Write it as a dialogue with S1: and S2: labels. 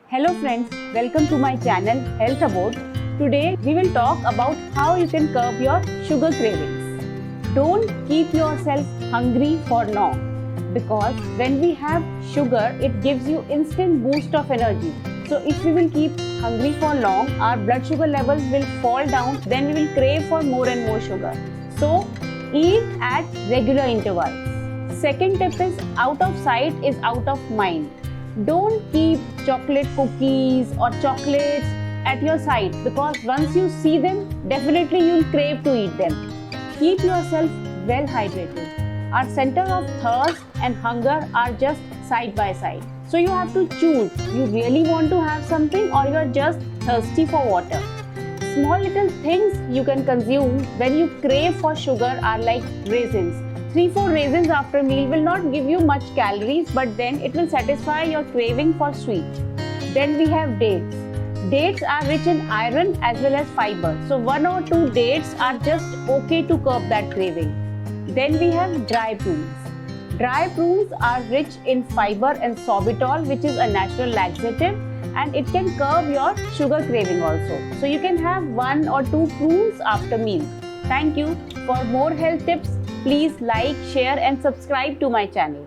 S1: Hello friends, welcome to my channel Health Abode. Today we will talk about how you can curb your sugar cravings. Don't keep yourself hungry for long because when we have sugar, it gives you instant boost of energy. So if we will keep hungry for long, our blood sugar levels will fall down, then we will crave for more and more sugar. So eat at regular intervals. Second tip is out of sight is out of mind. Don't keep chocolate cookies or chocolates at your side because once you see them, definitely you'll crave to eat them. Keep yourself well hydrated. Our center of thirst and hunger are just side by side. So you have to choose. You really want to have something or you are just thirsty for water. Small little things you can consume when you crave for sugar are like raisins. 3-4 raisins after a meal will not give you much calories, but then it will satisfy your craving for sweet. Then we have dates. Dates are rich in iron as well as fiber. So 1 or 2 dates are just okay to curb that craving. Then we have dry prunes. Dry prunes are rich in fiber and sorbitol, which is a natural laxative, and it can curb your sugar craving also. So you can have 1 or 2 prunes after meal. Thank you. For more health tips, please like, share and subscribe to my channel.